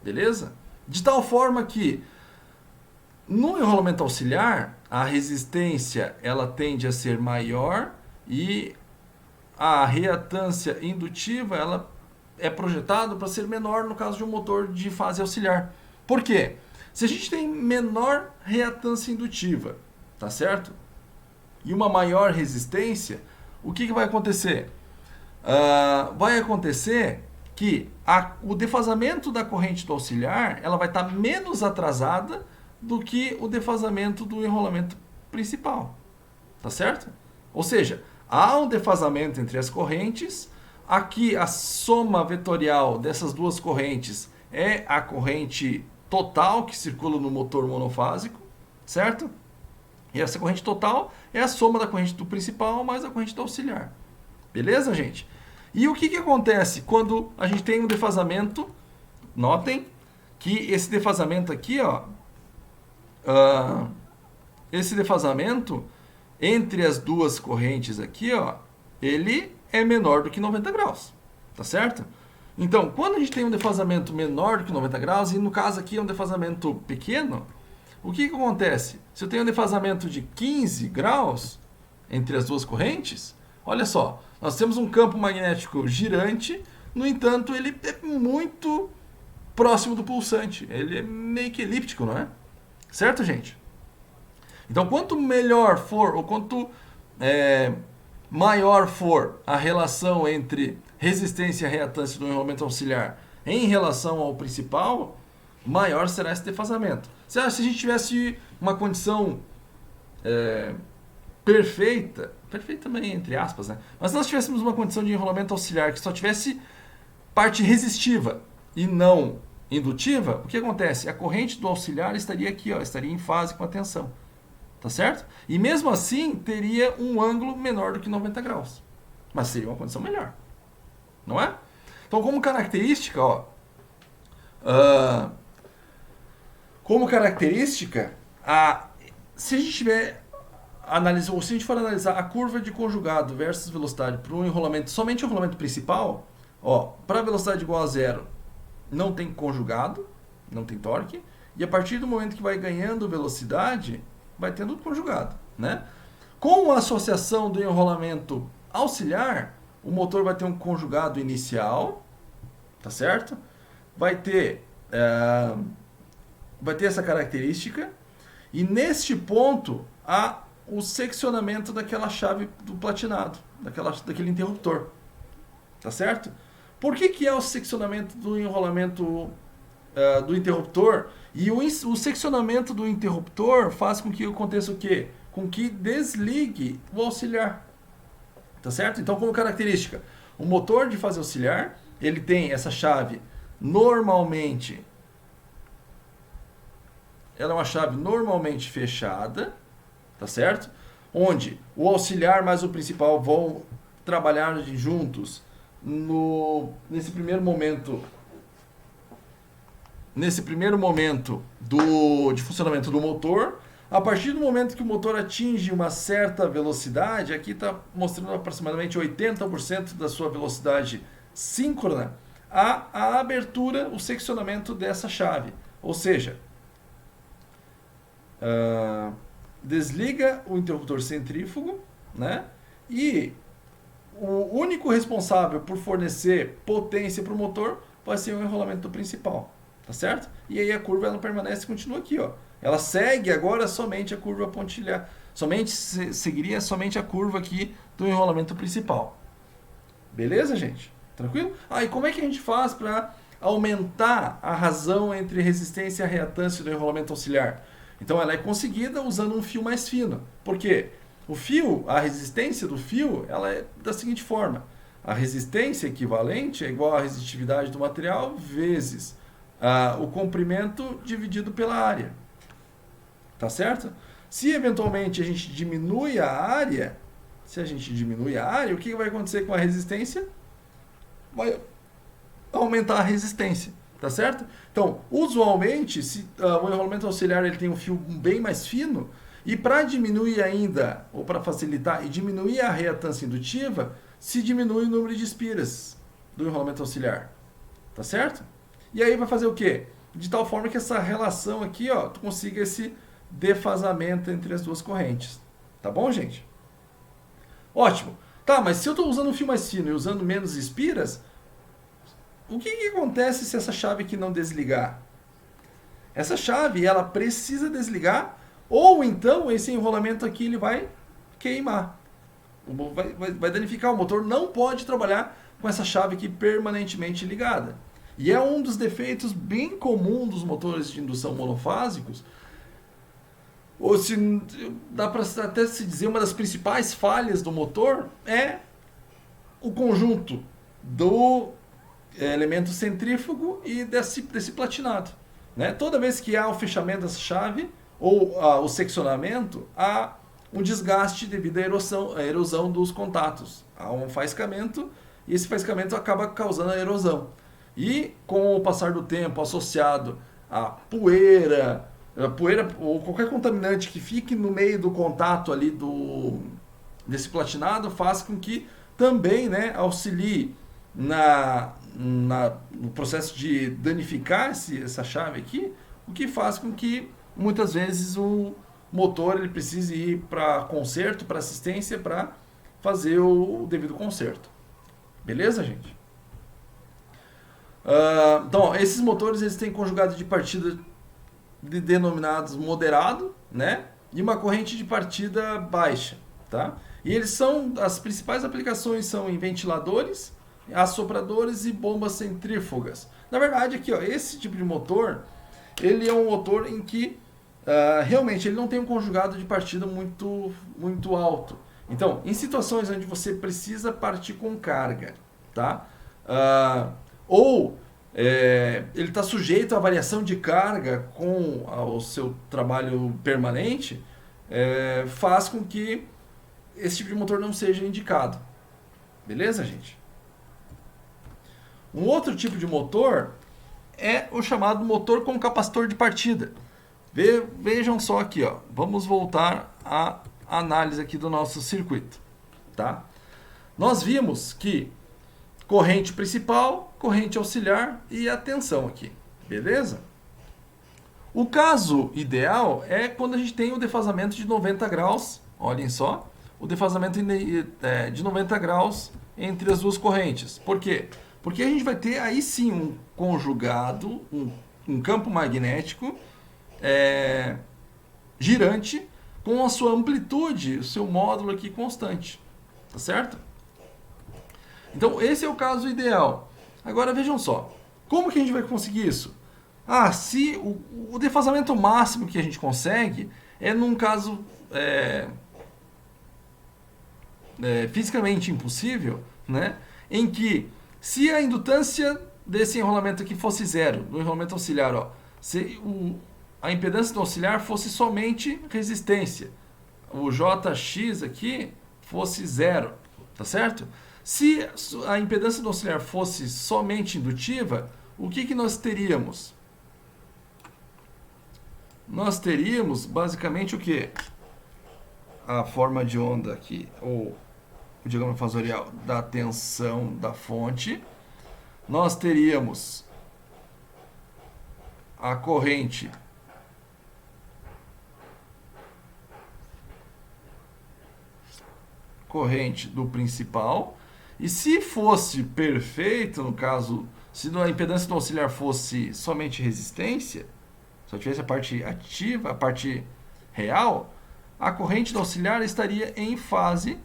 Beleza? De tal forma que no enrolamento auxiliar, a resistência ela tende a ser maior e a reatância indutiva ela é projetada para ser menor no caso de um motor de fase auxiliar. Por quê? Se a gente tem menor reatância indutiva, tá certo? E uma maior resistência, o que vai acontecer? Vai acontecer que o defasamento da corrente do auxiliar ela vai estar menos atrasada do que o defasamento do enrolamento principal. Tá certo? Ou seja, há um defasamento entre as correntes. Aqui a soma vetorial dessas duas correntes é a corrente total que circula no motor monofásico, certo? E essa corrente total é a soma da corrente do principal mais a corrente do auxiliar. Beleza, gente? E o que acontece quando a gente tem um defasamento? Notem que esse defasamento aqui, ó, esse defasamento entre as duas correntes aqui, ó, ele é menor do que 90 graus, tá certo? Então, quando a gente tem um defasamento menor do que 90 graus, e no caso aqui é um defasamento pequeno, o que acontece? Se eu tenho um defasamento de 15 graus entre as duas correntes, olha só, nós temos um campo magnético girante, no entanto, ele é muito próximo do pulsante, ele é meio que elíptico, não é? Certo, gente? Então, quanto melhor for, ou quanto maior for a relação entre resistência e reatância do enrolamento auxiliar em relação ao principal, maior será esse defasamento. Se a gente tivesse uma condição perfeita também entre aspas, né? Mas se nós tivéssemos uma condição de enrolamento auxiliar que só tivesse parte resistiva e não indutiva, o que acontece? A corrente do auxiliar estaria aqui, ó, estaria em fase com a tensão. Tá certo? E mesmo assim, teria um ângulo menor do que 90 graus. Mas seria uma condição melhor. Não é? Então, como característica, ó, se a gente tiver ou se a gente for analisar a curva de conjugado versus velocidade para um enrolamento, somente o enrolamento principal, ó, para velocidade igual a zero, não tem conjugado, não tem torque, e a partir do momento que vai ganhando velocidade, vai tendo conjugado, né? Com a associação do enrolamento auxiliar, o motor vai ter um conjugado inicial, tá certo? Vai ter essa característica, e neste ponto há o seccionamento daquela chave do platinado, daquele interruptor, tá certo? Por que é o seccionamento do enrolamento do interruptor? E o seccionamento do interruptor faz com que aconteça o quê? Com que desligue o auxiliar. Tá certo? Então, como característica, o motor de fase auxiliar, ele tem essa chave normalmente, ela é uma chave normalmente fechada, tá certo? Onde o auxiliar mais o principal vão trabalhar juntos nesse primeiro momento de funcionamento do motor. A partir do momento que o motor atinge uma certa velocidade, aqui está mostrando aproximadamente 80% da sua velocidade síncrona, há a abertura, o seccionamento dessa chave. Ou seja, desliga o interruptor centrífugo, né? E o único responsável por fornecer potência para o motor vai ser o enrolamento principal. Tá certo? E aí a curva ela permanece e continua aqui, ó. Ela segue agora somente a curva pontilhada. Seguiria somente a curva aqui do enrolamento principal. Beleza, gente? Tranquilo? E como é que a gente faz para aumentar a razão entre resistência e reatância do enrolamento auxiliar? Então ela é conseguida usando um fio mais fino. Por quê? O fio, a resistência do fio, ela é da seguinte forma. A resistência equivalente é igual à resistividade do material vezes o comprimento dividido pela área. Tá certo? Se eventualmente a gente diminui a área, o que vai acontecer com a resistência? Vai aumentar a resistência, tá certo? Então, usualmente, se o enrolamento auxiliar ele tem um fio bem mais fino, e para diminuir ainda, ou para facilitar e diminuir a reatância indutiva, se diminui o número de espiras do enrolamento auxiliar, tá certo? E aí vai fazer o quê? De tal forma que essa relação aqui, ó, tu consiga esse defasamento entre as duas correntes. Tá bom, gente? Ótimo. Tá, mas se eu estou usando um fio mais fino e usando menos espiras, o que acontece se essa chave aqui não desligar? Essa chave, ela precisa desligar, ou então esse enrolamento aqui ele vai queimar. Vai danificar. O motor não pode trabalhar com essa chave aqui permanentemente ligada. E é um dos defeitos bem comum dos motores de indução monofásicos, ou se dá para até se dizer uma das principais falhas do motor é o conjunto do elemento centrífugo e desse platinado, né? Toda vez que há o fechamento dessa chave ou o seccionamento, há um desgaste devido à erosão dos contatos. Há um faiscamento e esse faiscamento acaba causando a erosão. E com o passar do tempo associado a poeira ou qualquer contaminante que fique no meio do contato ali desse platinado, faz com que também, né, auxilie no processo de danificar essa chave aqui, o que faz com que muitas vezes o motor ele precise ir para conserto, para assistência, para fazer o devido conserto. Beleza, gente? Então, esses motores eles têm conjugado de partida denominados moderado, né? E uma corrente de partida baixa, tá? E as principais aplicações são em ventiladores, assopradores e bombas centrífugas. Na verdade, aqui, ó, esse tipo de motor, ele é um motor em que realmente ele não tem um conjugado de partida muito alto. Então, em situações onde você precisa partir com carga, tá? Ele está sujeito à variação de carga com o seu trabalho permanente, faz com que esse tipo de motor não seja indicado. Beleza, gente? Um outro tipo de motor é o chamado motor com capacitor de partida. Vejam só aqui, ó. Vamos voltar à análise aqui do nosso circuito, tá? Nós vimos que corrente principal, corrente auxiliar e a tensão aqui, beleza? O caso ideal é quando a gente tem o defasamento de 90 graus, olhem só, o defasamento de 90 graus entre as duas correntes. Por quê? Porque a gente vai ter aí sim um conjugado, um campo magnético girante com a sua amplitude, o seu módulo aqui constante, tá certo? Então, esse é o caso ideal. Agora, vejam só. Como que a gente vai conseguir isso? Se o defasamento máximo que a gente consegue é num caso fisicamente impossível, né? Em que, se a indutância desse enrolamento aqui fosse zero, do enrolamento auxiliar, ó, se a impedância do auxiliar fosse somente resistência, o JX aqui fosse zero, tá certo? Se a impedância do auxiliar fosse somente indutiva, o que nós teríamos? Nós teríamos basicamente o que? A forma de onda aqui, ou o diagrama fasorial da tensão da fonte. Nós teríamos a corrente do principal. E se fosse perfeito, no caso, se a impedância do auxiliar fosse somente resistência, só tivesse a parte ativa, a parte real, a corrente do auxiliar estaria em fase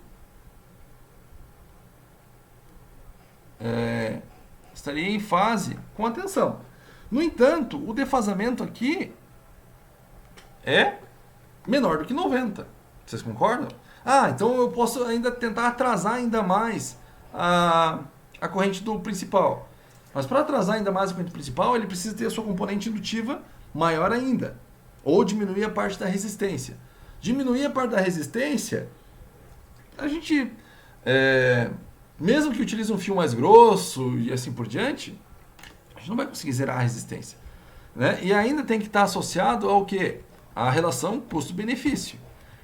com a tensão. No entanto, o defasamento aqui é menor do que 90. Vocês concordam? Então eu posso ainda tentar atrasar ainda mais a corrente do principal. Mas para atrasar ainda mais a corrente principal, ele precisa ter a sua componente indutiva maior ainda, ou diminuir a parte da resistência. Diminuir a parte da resistência, a gente, mesmo que utilize um fio mais grosso e assim por diante, a gente não vai conseguir zerar a resistência. Né? E ainda tem que estar associado ao quê? A relação custo-benefício.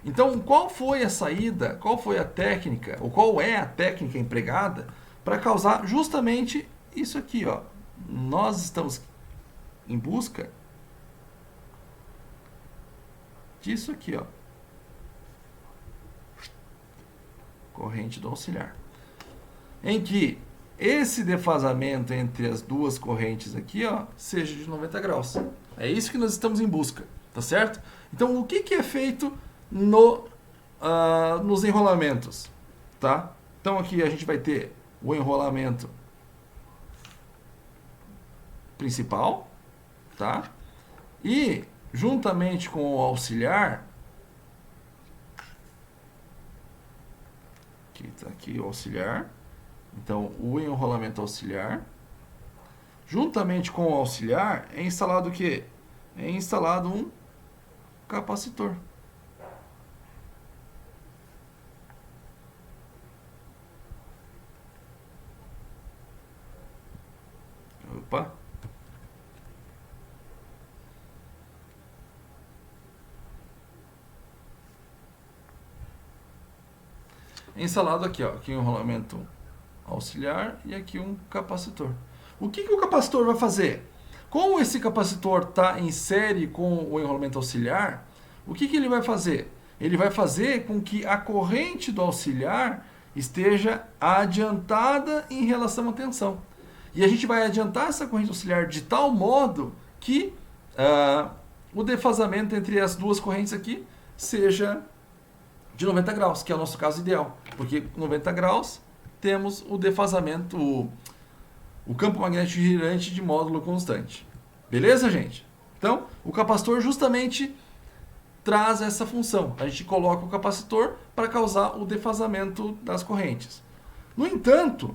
Então, qual foi a saída, qual foi a técnica, ou qual é a técnica empregada para causar justamente isso aqui, ó. Nós estamos em busca disso aqui, ó. Corrente do auxiliar. Em que esse defasamento entre as duas correntes aqui, ó, seja de 90 graus. É isso que nós estamos em busca, tá certo? Então, o que é feito nos enrolamentos, tá? Então, aqui a gente vai ter o enrolamento principal, tá? E, juntamente com o auxiliar, que tá aqui o auxiliar, então o enrolamento auxiliar, juntamente com o auxiliar, é instalado o quê? É instalado um capacitor. Opa! É instalado aqui, ó, aqui um enrolamento auxiliar e aqui um capacitor. O que o capacitor vai fazer? Como esse capacitor está em série com o enrolamento auxiliar, o que ele vai fazer? Ele vai fazer com que a corrente do auxiliar esteja adiantada em relação à tensão. E a gente vai adiantar essa corrente auxiliar de tal modo que o defasamento entre as duas correntes aqui seja de 90 graus, que é o nosso caso ideal. Porque 90 graus temos o defasamento, o campo magnético girante de módulo constante. Beleza, gente? Então, o capacitor justamente traz essa função. A gente coloca o capacitor para causar o defasamento das correntes. No entanto,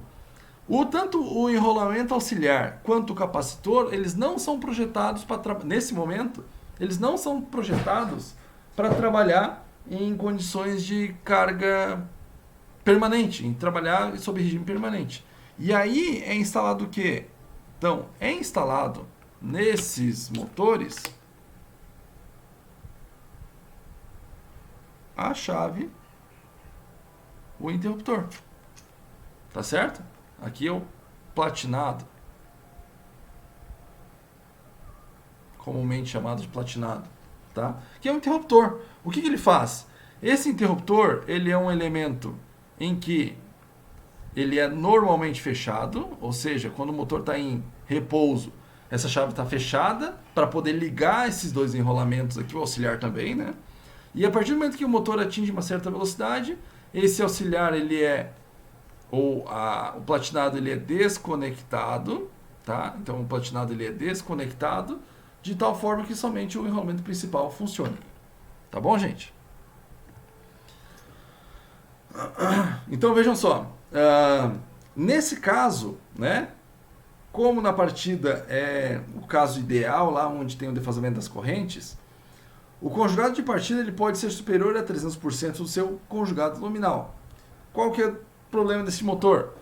tanto o enrolamento auxiliar quanto o capacitor, eles não são projetados para nesse momento, eles não são projetados para trabalhar em condições de carga permanente, em trabalhar sob regime permanente. E aí é instalado o quê? Então, é instalado nesses motores a chave, o interruptor. Tá certo? Aqui é o platinado, comumente chamado de platinado, tá? Que é um interruptor. O que ele faz? Esse interruptor, ele é um elemento em que ele é normalmente fechado, ou seja, quando o motor está em repouso, essa chave está fechada para poder ligar esses dois enrolamentos aqui, o auxiliar também, né? E a partir do momento que o motor atinge uma certa velocidade, esse auxiliar ele o platinado ele é desconectado, tá? Então o platinado ele é desconectado de tal forma que somente o enrolamento principal funciona. Tá bom, gente? Então vejam só, nesse caso, né, como na partida é o caso ideal, lá onde tem o defasamento das correntes, o conjugado de partida ele pode ser superior a 300% do seu conjugado nominal. Qual que é o problema desse motor?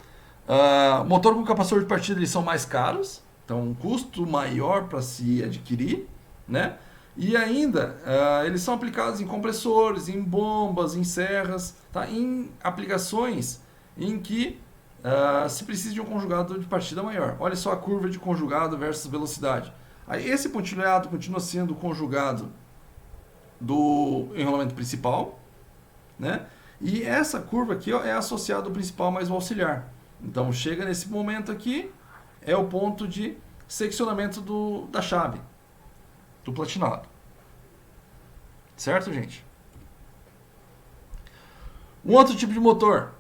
Motor com capacitor de partida eles são mais caros, então um custo maior para se adquirir, né? E ainda, eles são aplicados em compressores, em bombas, em serras, tá? Em aplicações em que se precisa de um conjugado de partida maior. Olha só a curva de conjugado versus velocidade. Aí, esse pontilhado continua sendo o conjugado do enrolamento principal, né? E essa curva aqui, ó, é associada ao principal mais o auxiliar. Então, chega nesse momento aqui, é o ponto de seccionamento da chave, do platinado. Certo, gente? Um outro tipo de motor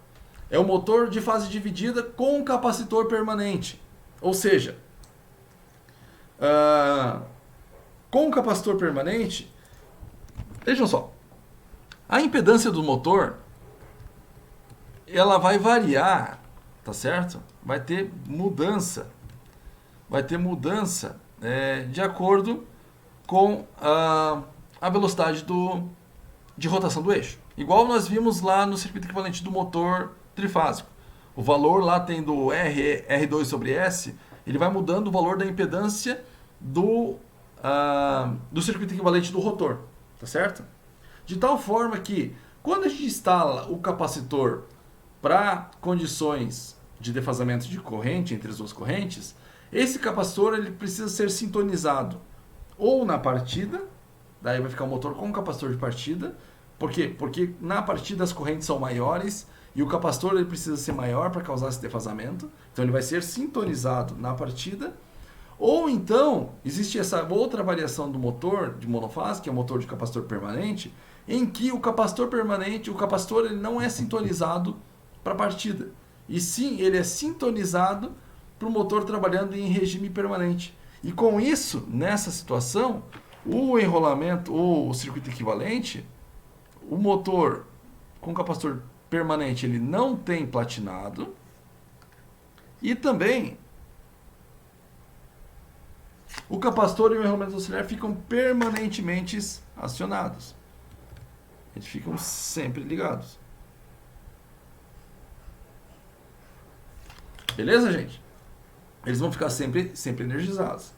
é o motor de fase dividida com capacitor permanente. Ou seja, com capacitor permanente, vejam só, a impedância do motor ela vai variar, tá certo? Vai ter mudança de acordo com a velocidade de rotação do eixo. Igual nós vimos lá no circuito equivalente do motor trifásico. O valor lá tem do R2 sobre S, ele vai mudando o valor da impedância do circuito equivalente do rotor, tá certo? De tal forma que, quando a gente instala o capacitor para condições de defasamento de corrente entre as duas correntes, esse capacitor ele precisa ser sintonizado ou na partida, daí vai ficar o motor com o capacitor de partida. Por quê? Porque na partida as correntes são maiores e o capacitor ele precisa ser maior para causar esse defasamento. Então ele vai ser sintonizado na partida. Ou então, existe essa outra variação do motor de monofase, que é o motor de capacitor permanente, em que o capacitor permanente, o capacitor ele não é sintonizado para a partida. E sim, ele é sintonizado para o motor trabalhando em regime permanente. E com isso, nessa situação, o enrolamento, ou o circuito equivalente, o motor com capacitor permanente ele não tem platinado e também o capacitor e o enrolamento auxiliar ficam permanentemente acionados. Eles ficam sempre ligados. Beleza, gente? Eles vão ficar sempre energizados.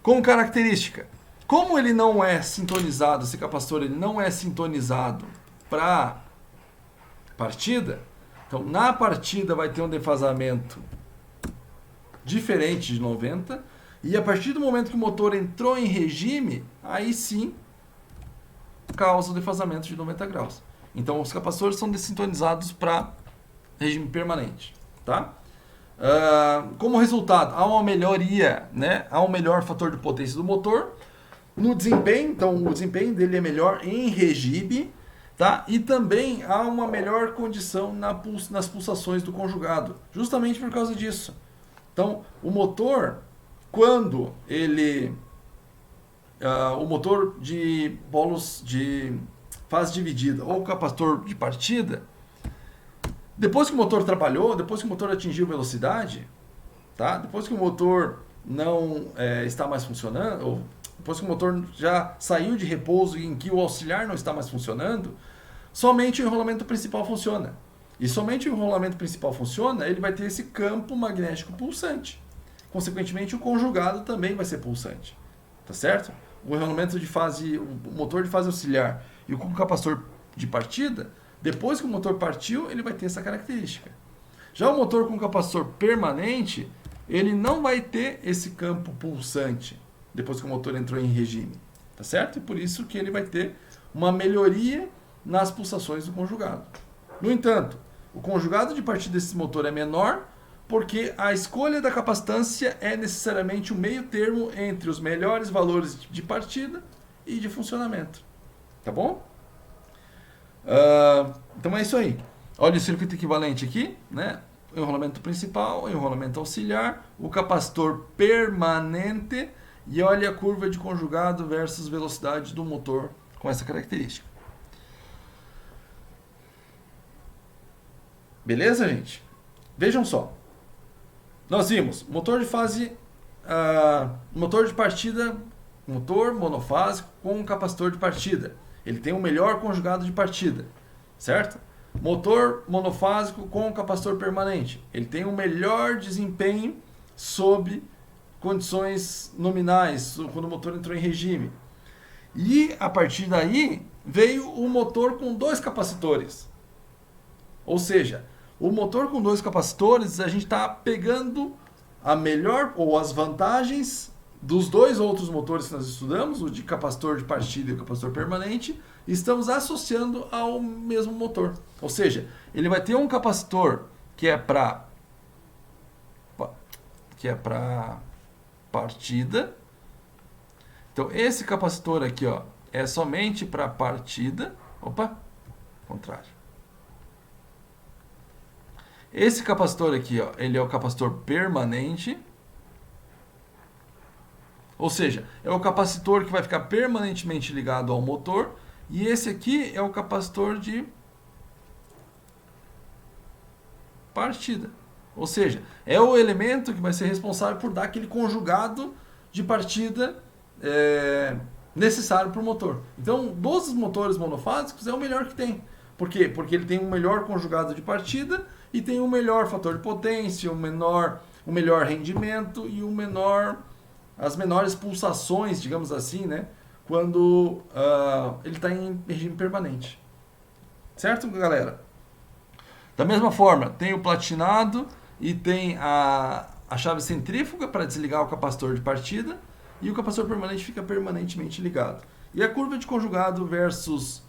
Como característica, como ele não é sintonizado, esse capacitor ele não é sintonizado para partida, então na partida vai ter um defasamento diferente de 90, e a partir do momento que o motor entrou em regime, aí sim causa o defasamento de 90 graus. Então os capacitores são dessintonizados para regime permanente, tá? Como resultado, há uma melhoria, né? Há um melhor fator de potência do motor no desempenho, então o desempenho dele é melhor em regime, tá? E também há uma melhor condição nas pulsações do conjugado, justamente por causa disso. Então, o motor, quando ele o motor de polos de fase dividida ou capacitor de partida, depois que o motor trabalhou, depois que o motor atingiu velocidade, tá? Depois que o motor não está mais funcionando, ou depois que o motor já saiu de repouso e em que o auxiliar não está mais funcionando, somente o enrolamento principal funciona. E somente o enrolamento principal funciona, ele vai ter esse campo magnético pulsante. Consequentemente, o conjugado também vai ser pulsante. Tá certo? O enrolamento de fase, o motor de fase auxiliar e o capacitor de partida, depois que o motor partiu, ele vai ter essa característica. Já o motor com capacitor permanente, ele não vai ter esse campo pulsante depois que o motor entrou em regime. Tá certo? E por isso que ele vai ter uma melhoria nas pulsações do conjugado. No entanto, o conjugado de partida desse motor é menor porque a escolha da capacitância é necessariamente o meio termo entre os melhores valores de partida e de funcionamento. Tá bom? Então é isso aí. Olha o circuito equivalente aqui, né? O enrolamento principal, o enrolamento auxiliar, o capacitor permanente e olha a curva de conjugado versus velocidade do motor com essa característica. Beleza, gente? Vejam só. Nós vimos motor de fase, motor de partida, motor monofásico com capacitor de partida. Ele tem um melhor conjugado de partida, certo? Motor monofásico com capacitor permanente. Ele tem um melhor desempenho sob condições nominais, quando o motor entrou em regime. E a partir daí veio o motor com dois capacitores. Ou seja, o motor com dois capacitores, a gente está pegando a melhor ou as vantagens dos dois outros motores que nós estudamos, o de capacitor de partida e o capacitor permanente, e estamos associando ao mesmo motor. Ou seja, ele vai ter um capacitor que é para partida. Então esse capacitor aqui, ó, é somente para partida. Opa, contrário. Esse capacitor aqui, ó, ele é o capacitor permanente. Ou seja, é o capacitor que vai ficar permanentemente ligado ao motor. E esse aqui é o capacitor de partida. Ou seja, é o elemento que vai ser responsável por dar aquele conjugado de partida necessário para o motor. Então, dos motores monofásicos é o melhor que tem. Por quê? Porque ele tem um melhor conjugado de partida e tem um melhor fator de potência, um melhor rendimento e as menores pulsações, digamos assim, né? Quando ele está em regime permanente. Certo, galera? Da mesma forma, tem o platinado e tem a chave centrífuga para desligar o capacitor de partida e o capacitor permanente fica permanentemente ligado. E a curva de conjugado versus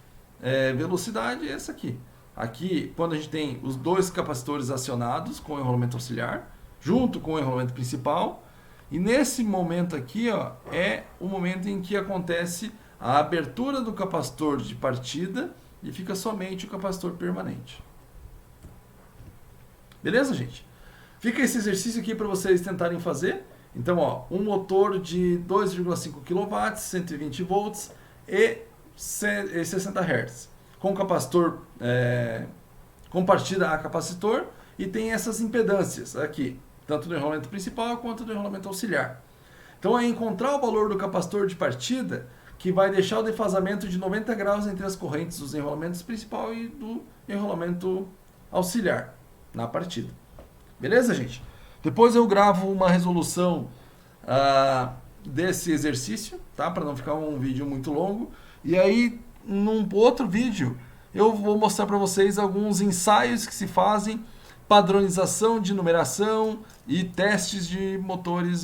velocidade é essa aqui. Aqui, quando a gente tem os dois capacitores acionados com o enrolamento auxiliar, junto com o enrolamento principal, e nesse momento aqui é o momento em que acontece a abertura do capacitor de partida e fica somente o capacitor permanente. Beleza, gente? Fica esse exercício aqui para vocês tentarem fazer. Então, um motor de 2,5 kW, 120 volts e 60 Hz. Com capacitor, com partida a capacitor, e tem essas impedâncias aqui, tanto do enrolamento principal quanto do enrolamento auxiliar. Então, é encontrar o valor do capacitor de partida que vai deixar o defasamento de 90 graus entre as correntes dos enrolamentos principal e do enrolamento auxiliar na partida. Beleza, gente? Depois eu gravo uma resolução desse exercício, tá? Para não ficar um vídeo muito longo. E aí, num outro vídeo, eu vou mostrar para vocês alguns ensaios que se fazem, padronização de numeração e testes de motores